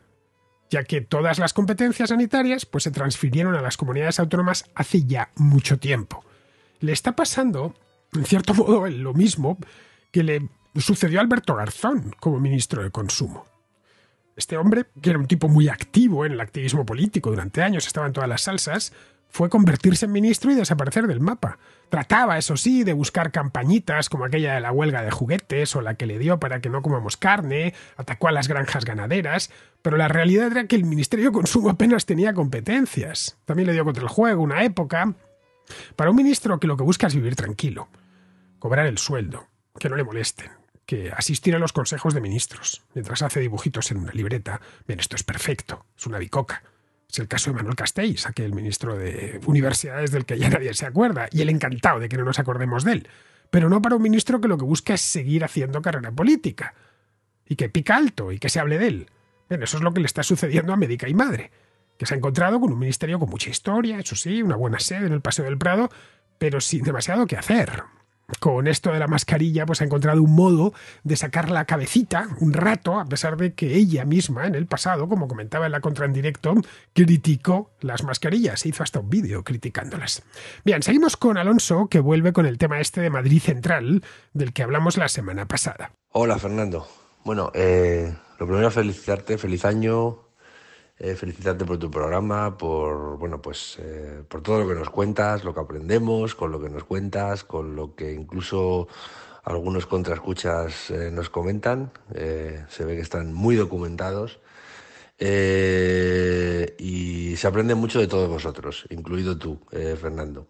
ya que todas las competencias sanitarias pues se transfirieron a las comunidades autónomas hace ya mucho tiempo. Le está pasando, en cierto modo, lo mismo que le sucedió a Alberto Garzón como ministro de Consumo. Este hombre, que era un tipo muy activo en el activismo político durante años, estaba en todas las salsas, fue convertirse en ministro y desaparecer del mapa. Trataba, eso sí, de buscar campañitas como aquella de la huelga de juguetes o la que le dio para que no comamos carne, atacó a las granjas ganaderas, pero la realidad era que el Ministerio de Consumo apenas tenía competencias. También le dio contra el juego una época. Para un ministro que lo que busca es vivir tranquilo, cobrar el sueldo, que no le molesten, que asistir a los consejos de ministros, mientras hace dibujitos en una libreta, bien, esto es perfecto, es una bicoca. Es el caso de Manuel Castells, aquel ministro de Universidades del que ya nadie se acuerda, y el encantado de que no nos acordemos de él. Pero no para un ministro que lo que busca es seguir haciendo carrera política, y que pica alto, y que se hable de él. Bien, eso es lo que le está sucediendo a Médica y Madre, que se ha encontrado con un ministerio con mucha historia, eso sí, una buena sede en el Paseo del Prado, pero sin demasiado que hacer. Con esto de la mascarilla, pues ha encontrado un modo de sacar la cabecita un rato, a pesar de que ella misma en el pasado, como comentaba en la contra en directo, criticó las mascarillas. Se hizo hasta un vídeo criticándolas. Bien, seguimos con Alonso, que vuelve con el tema este de Madrid Central, del que hablamos la semana pasada. Hola, Fernando. Bueno, lo primero, felicitarte, feliz año. Felicitarte por tu programa, por por todo lo que nos cuentas, lo que aprendemos, con lo que nos cuentas, con lo que incluso algunos contraescuchas nos comentan. Se ve que están muy documentados y se aprende mucho de todos vosotros, incluido tú, Fernando.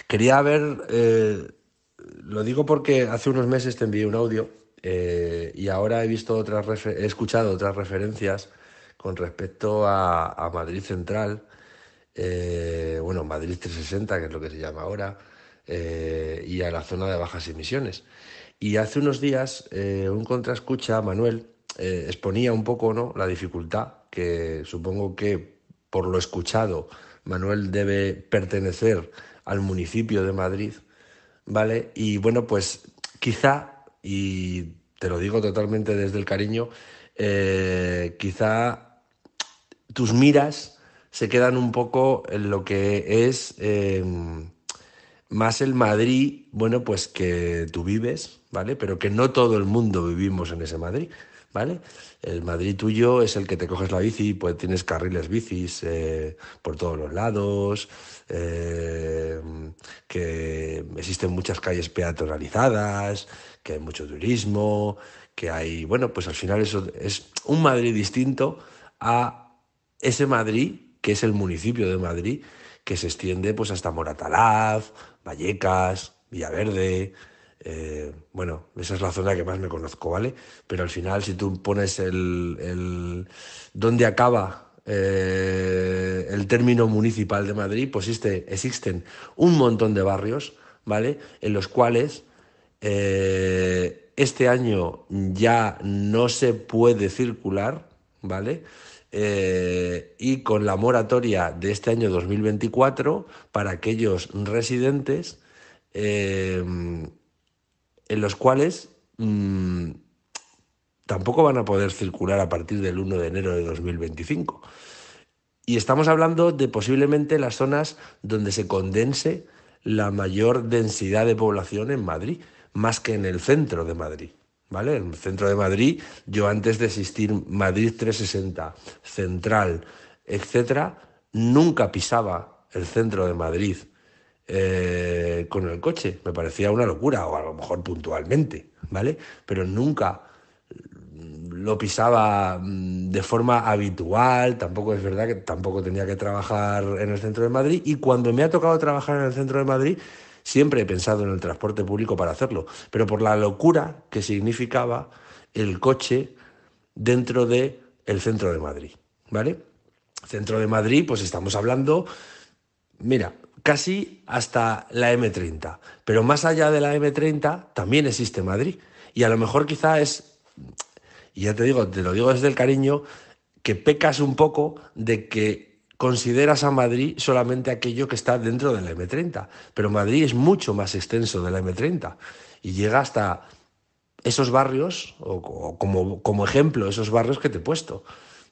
Quería ver, lo digo porque hace unos meses te envié un audio y ahora he escuchado otras referencias con respecto a Madrid Central, Madrid 360, que es lo que se llama ahora, y a la zona de bajas emisiones. Y hace unos días un contraescucha, Manuel, exponía un poco, ¿no?, la dificultad, que supongo que por lo escuchado Manuel debe pertenecer al municipio de Madrid, ¿vale? Y bueno, pues quizá, y te lo digo totalmente desde el cariño, quizá tus miras se quedan un poco en lo que es más el Madrid, bueno, pues que tú vives, ¿vale? Pero que no todo el mundo vivimos en ese Madrid, ¿vale? El Madrid tuyo es el que te coges la bici, pues tienes carriles bicis por todos los lados, que existen muchas calles peatonalizadas, que hay mucho turismo, que hay, bueno, pues al final eso es un Madrid distinto a ese Madrid, que es el municipio de Madrid, que se extiende pues hasta Moratalaz, Vallecas, Villaverde. Bueno, esa es la zona que más me conozco, ¿vale? Pero al final, si tú pones dónde acaba el término municipal de Madrid, pues existen un montón de barrios, ¿vale? En los cuales este año ya no se puede circular, ¿vale? Y con la moratoria de este año 2024, para aquellos residentes en los cuales tampoco van a poder circular a partir del 1 de enero de 2025. Y estamos hablando de posiblemente las zonas donde se condense la mayor densidad de población en Madrid, más que en el centro de Madrid, ¿vale? En el centro de Madrid, yo antes de existir Madrid 360, Central, etcétera, nunca pisaba el centro de Madrid con el coche. Me parecía una locura, o a lo mejor puntualmente, ¿vale? Pero nunca lo pisaba de forma habitual. Tampoco es verdad que tampoco tenía que trabajar en el centro de Madrid, y cuando me ha tocado trabajar en el centro de Madrid siempre he pensado en el transporte público para hacerlo, pero por la locura que significaba el coche dentro del centro de Madrid, ¿vale? Centro de Madrid, pues estamos hablando, mira, casi hasta la M30, pero más allá de la M30 también existe Madrid, y a lo mejor quizá es, y ya te digo, te lo digo desde el cariño, que pecas un poco de que consideras a Madrid solamente aquello que está dentro de la M30, pero Madrid es mucho más extenso de la M30 y llega hasta esos barrios, o como ejemplo, esos barrios que te he puesto.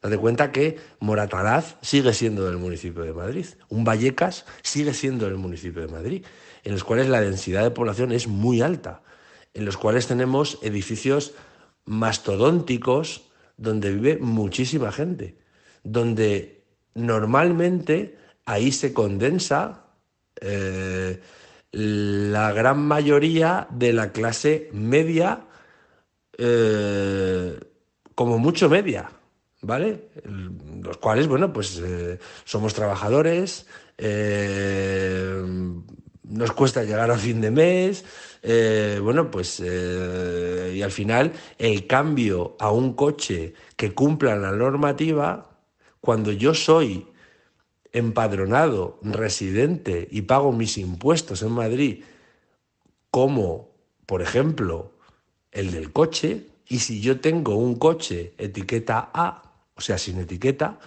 Date cuenta que Moratalaz sigue siendo del municipio de Madrid, un Vallecas sigue siendo del municipio de Madrid, en los cuales la densidad de población es muy alta, en los cuales tenemos edificios mastodónticos donde vive muchísima gente, donde normalmente ahí se condensa la gran mayoría de la clase media, como mucho media, ¿vale? Los cuales, bueno, pues somos trabajadores, nos cuesta llegar a fin de mes, bueno, pues y al final el cambio a un coche que cumpla la normativa, cuando yo soy empadronado, residente y pago mis impuestos en Madrid, como por ejemplo el del coche, y si yo tengo un coche etiqueta A, o sea, sin etiqueta,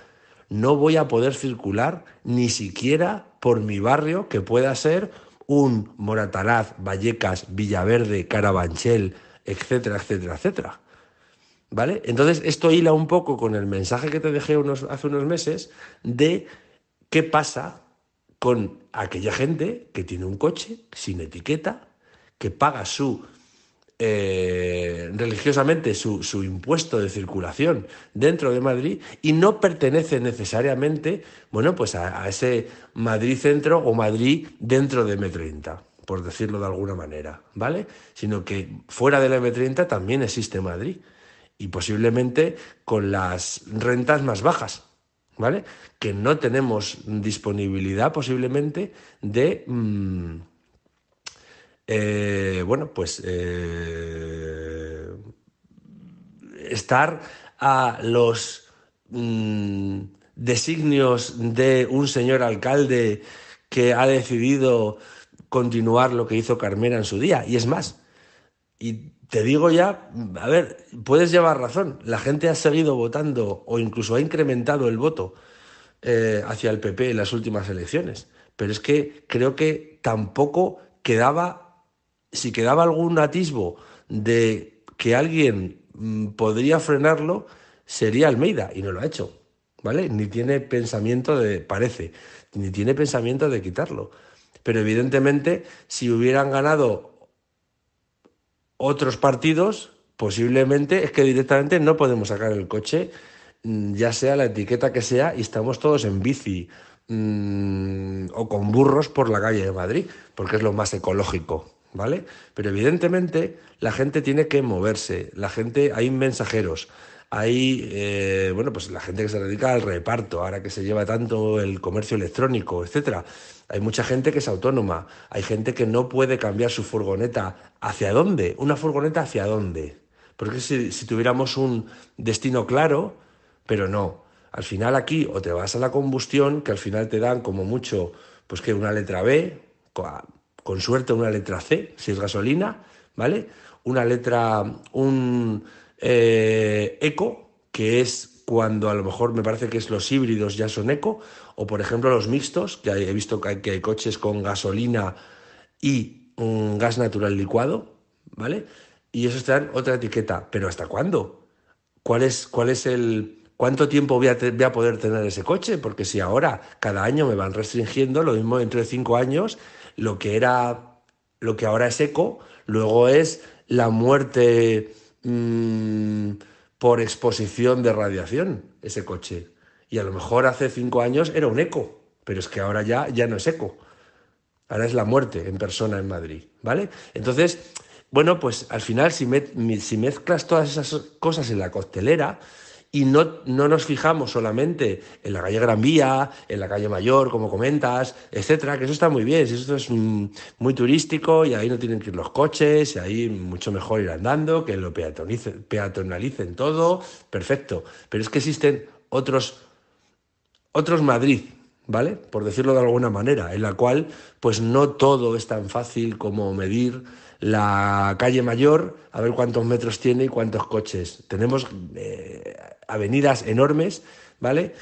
no voy a poder circular ni siquiera por mi barrio, que pueda ser un Moratalaz, Vallecas, Villaverde, Carabanchel, etcétera, etcétera, etcétera. ¿Vale? Entonces, esto hila un poco con el mensaje que te dejé hace unos meses de qué pasa con aquella gente que tiene un coche sin etiqueta, que paga religiosamente su impuesto de circulación dentro de Madrid y no pertenece necesariamente, bueno, pues a ese Madrid centro o Madrid dentro de M30, por decirlo de alguna manera, ¿vale? Sino que fuera de la M30 también existe Madrid, y posiblemente con las rentas más bajas, ¿vale? Que no tenemos disponibilidad posiblemente de bueno, pues estar a los designios de un señor alcalde que ha decidido continuar lo que hizo Carmena en su día. Y es más, y te digo ya, a ver, puedes llevar razón, la gente ha seguido votando o incluso ha incrementado el voto hacia el PP en las últimas elecciones, pero es que creo que tampoco quedaba, si quedaba algún atisbo de que alguien podría frenarlo, sería Almeida, y no lo ha hecho, ¿vale? Ni tiene pensamiento ni tiene pensamiento de quitarlo. Pero evidentemente, si hubieran ganado otros partidos, posiblemente es que directamente no podemos sacar el coche, ya sea la etiqueta que sea, y estamos todos en bici o con burros por la calle de Madrid, porque es lo más ecológico, ¿vale? Pero evidentemente la gente tiene que moverse, la gente, hay mensajeros, hay, bueno, pues la gente que se dedica al reparto, ahora que se lleva tanto el comercio electrónico, etcétera. Hay mucha gente que es autónoma, hay gente que no puede cambiar su furgoneta. ¿Hacia dónde? ¿Una furgoneta hacia dónde? Porque si tuviéramos un destino claro, pero no. Al final aquí o te vas a la combustión, que al final te dan como mucho, pues que una letra B, con suerte una letra C, si es gasolina, ¿vale? Una letra, un eco, que es cuando a lo mejor me parece que es los híbridos ya son eco, o por ejemplo los mixtos, que he visto que hay coches con gasolina y gas natural licuado, ¿vale? Y esos te dan otra etiqueta. ¿Pero hasta cuándo? ¿Cuánto tiempo voy a poder tener ese coche? Porque si ahora, cada año me van restringiendo, lo mismo dentro de 5 años, lo que ahora es eco, luego es la muerte por exposición de radiación, ese coche. Y a lo mejor hace 5 años era un eco, pero es que ahora ya no es eco. Ahora es la muerte en persona en Madrid, ¿vale? Entonces, bueno, pues al final si mezclas todas esas cosas en la coctelera y no nos fijamos solamente en la calle Gran Vía, en la calle Mayor, como comentas, etcétera, que eso está muy bien, si esto es muy turístico y ahí no tienen que ir los coches, y ahí mucho mejor ir andando, que lo peatonalicen todo, perfecto. Pero es que existen otros Madrid, ¿vale? Por decirlo de alguna manera, en la cual pues no todo es tan fácil como medir la calle Mayor, a ver cuántos metros tiene y cuántos coches. Tenemos avenidas enormes, ¿vale?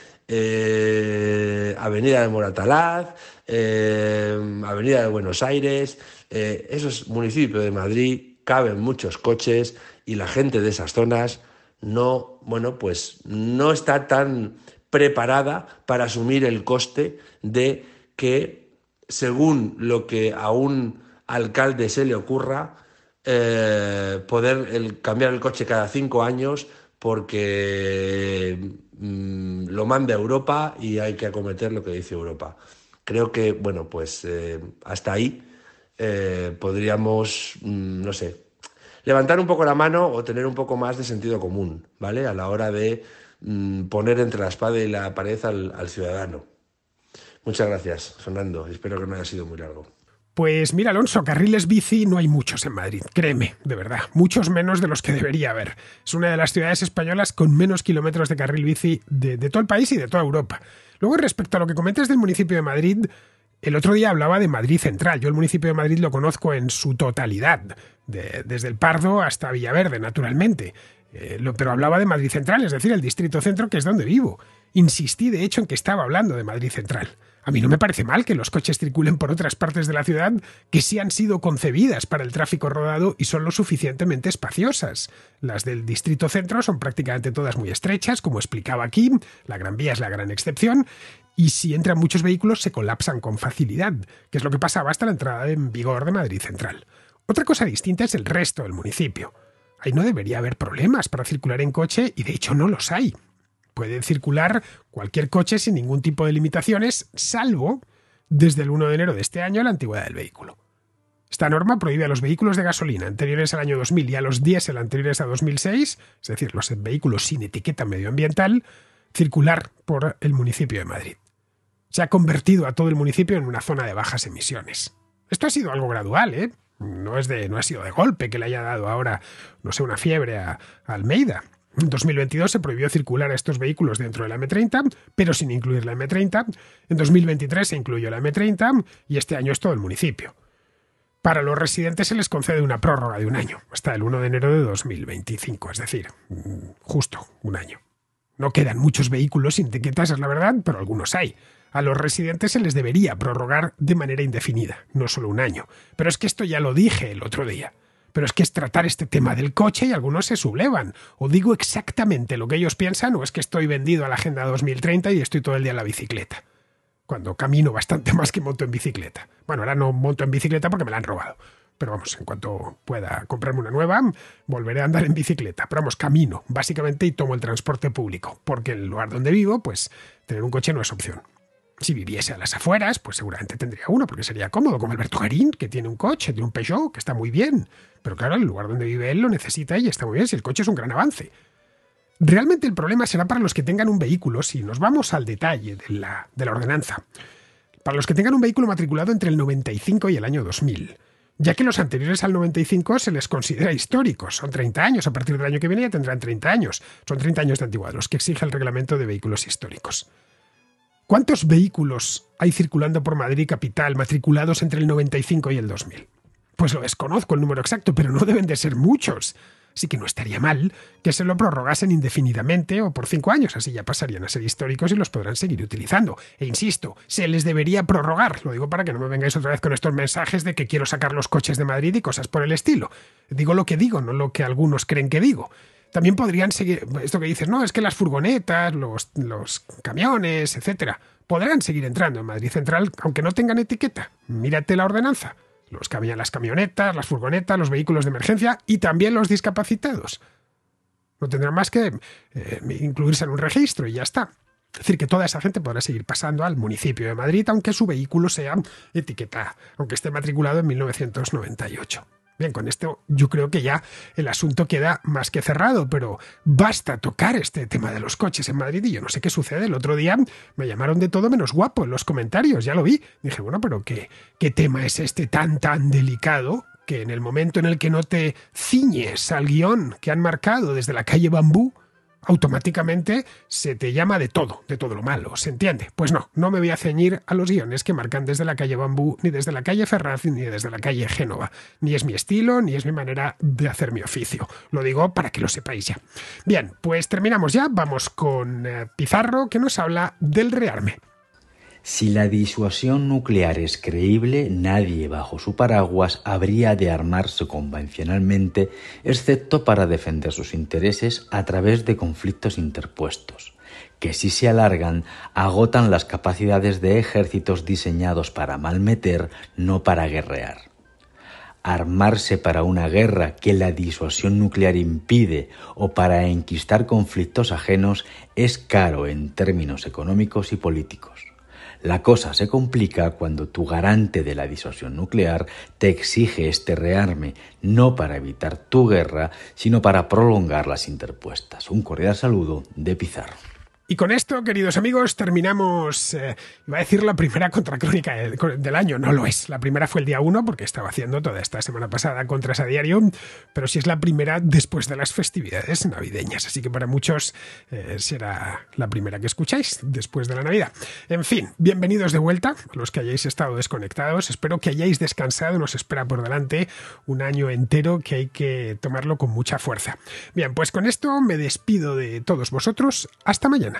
Avenida de Moratalaz, Avenida de Buenos Aires, esos municipios de Madrid, caben muchos coches y la gente de esas zonas no, bueno, pues no está tan preparada para asumir el coste de que, según lo que a un alcalde se le ocurra, poder cambiar el coche cada 5 años porque lo manda Europa y hay que acometer lo que dice Europa. Creo que, bueno, pues hasta ahí podríamos, no sé, levantar un poco la mano o tener un poco más de sentido común, ¿vale? A la hora de poner entre la espada y la pared al ciudadano. Muchas gracias, Fernando. Espero que no haya sido muy largo. Pues mira, Alonso, carriles bici no hay muchos en Madrid, créeme, de verdad, muchos menos de los que debería haber. Es una de las ciudades españolas con menos kilómetros de carril bici de todo el país y de toda Europa. Luego, respecto a lo que comentas del municipio de Madrid, el otro día hablaba de Madrid Central. Yo el municipio de Madrid lo conozco en su totalidad, desde el Pardo hasta Villaverde, naturalmente. Pero hablaba de Madrid Central, es decir, el distrito centro, que es donde vivo. Insistí, de hecho, en que estaba hablando de Madrid Central. A mí no me parece mal que los coches circulen por otras partes de la ciudad que sí han sido concebidas para el tráfico rodado y son lo suficientemente espaciosas. Las del distrito centro son prácticamente todas muy estrechas, como explicaba aquí, la Gran Vía es la gran excepción, y si entran muchos vehículos se colapsan con facilidad, que es lo que pasaba hasta la entrada en vigor de Madrid Central. Otra cosa distinta es el resto del municipio. Ahí no debería haber problemas para circular en coche y de hecho no los hay. Puede circular cualquier coche sin ningún tipo de limitaciones, salvo desde el 1 de enero de este año la antigüedad del vehículo. Esta norma prohíbe a los vehículos de gasolina anteriores al año 2000 y a los diésel anteriores a 2006, es decir, los vehículos sin etiqueta medioambiental, circular por el municipio de Madrid. Se ha convertido a todo el municipio en una zona de bajas emisiones. Esto ha sido algo gradual, ¿eh? No ha sido de golpe que le haya dado ahora, no sé, una fiebre a Almeida. En 2022 se prohibió circular a estos vehículos dentro de la M30, pero sin incluir la M30. En 2023 se incluyó la M30 y este año es todo el municipio. Para los residentes se les concede una prórroga de 1 año, hasta el 1 de enero de 2025, es decir, justo 1 año. No quedan muchos vehículos sin etiquetas, es la verdad, pero algunos hay. A los residentes se les debería prorrogar de manera indefinida, no solo 1 año. Pero es que esto ya lo dije el otro día. Pero es que es tratar este tema del coche y algunos se sublevan. O digo exactamente lo que ellos piensan o es que estoy vendido a la Agenda 2030 y estoy todo el día en la bicicleta. Cuando camino bastante más que monto en bicicleta. Bueno, ahora no monto en bicicleta porque me la han robado. Pero vamos, en cuanto pueda comprarme una nueva, volveré a andar en bicicleta. Pero vamos, camino, básicamente, y tomo el transporte público. Porque en el lugar donde vivo, pues tener un coche no es opción. Si viviese a las afueras, pues seguramente tendría uno, porque sería cómodo, como Alberto Garín, que tiene un coche, tiene un Peugeot, que está muy bien. Pero claro, el lugar donde vive él lo necesita y está muy bien, si el coche es un gran avance. Realmente el problema será para los que tengan un vehículo, si nos vamos al detalle de la ordenanza, para los que tengan un vehículo matriculado entre el 95 y el año 2000, ya que los anteriores al 95 se les considera históricos, son 30 años, a partir del año que viene ya tendrán 30 años, son 30 años de antigüedad, los que exige el reglamento de vehículos históricos. ¿Cuántos vehículos hay circulando por Madrid capital matriculados entre el 95 y el 2000? Pues lo desconozco el número exacto, pero no deben de ser muchos. Así que no estaría mal que se lo prorrogasen indefinidamente o por 5 años, así ya pasarían a ser históricos y los podrán seguir utilizando. E insisto, se les debería prorrogar, lo digo para que no me vengáis otra vez con estos mensajes de que quiero sacar los coches de Madrid y cosas por el estilo. Digo lo que digo, no lo que algunos creen que digo. También podrían seguir, esto que dices, no, es que las furgonetas, los camiones, etcétera, podrán seguir entrando en Madrid Central aunque no tengan etiqueta. Mírate la ordenanza. Las camionetas, las furgonetas, los vehículos de emergencia y también los discapacitados. No tendrán más que incluirse en un registro y ya está. Es decir, que toda esa gente podrá seguir pasando al municipio de Madrid aunque su vehículo sea etiqueta, aunque esté matriculado en 1998. Bien, con esto yo creo que ya el asunto queda más que cerrado, pero basta tocar este tema de los coches en Madrid y yo no sé qué sucede. El otro día me llamaron de todo menos guapo en los comentarios, ya lo vi. Dije, bueno, pero ¿qué tema es este tan delicado que en el momento en el que no te ciñes al guión que han marcado desde la calle Bambú, automáticamente se te llama de todo lo malo, ¿se entiende? Pues no me voy a ceñir a los guiones que marcan desde la calle Bambú, ni desde la calle Ferraz, ni desde la calle Génova. Ni es mi estilo, ni es mi manera de hacer mi oficio. Lo digo para que lo sepáis ya. Bien, pues terminamos ya, vamos con Pizarro, que nos habla del rearme. Si la disuasión nuclear es creíble, nadie bajo su paraguas habría de armarse convencionalmente, excepto para defender sus intereses a través de conflictos interpuestos, que si se alargan, agotan las capacidades de ejércitos diseñados para malmeter, no para guerrear. Armarse para una guerra que la disuasión nuclear impide o para enquistar conflictos ajenos es caro en términos económicos y políticos. La cosa se complica cuando tu garante de la disuasión nuclear te exige este rearme, no para evitar tu guerra, sino para prolongar las interpuestas. Un cordial saludo de Pizarro. Y con esto, queridos amigos, terminamos, iba a decir la primera contracrónica del año, no lo es. La primera fue el día 1, porque estaba haciendo toda esta semana pasada Contras a Diario, pero sí es la primera después de las festividades navideñas, así que para muchos será la primera que escucháis después de la Navidad. En fin, bienvenidos de vuelta, los que hayáis estado desconectados, espero que hayáis descansado, nos espera por delante un año entero que hay que tomarlo con mucha fuerza. Bien, pues con esto me despido de todos vosotros, hasta mañana.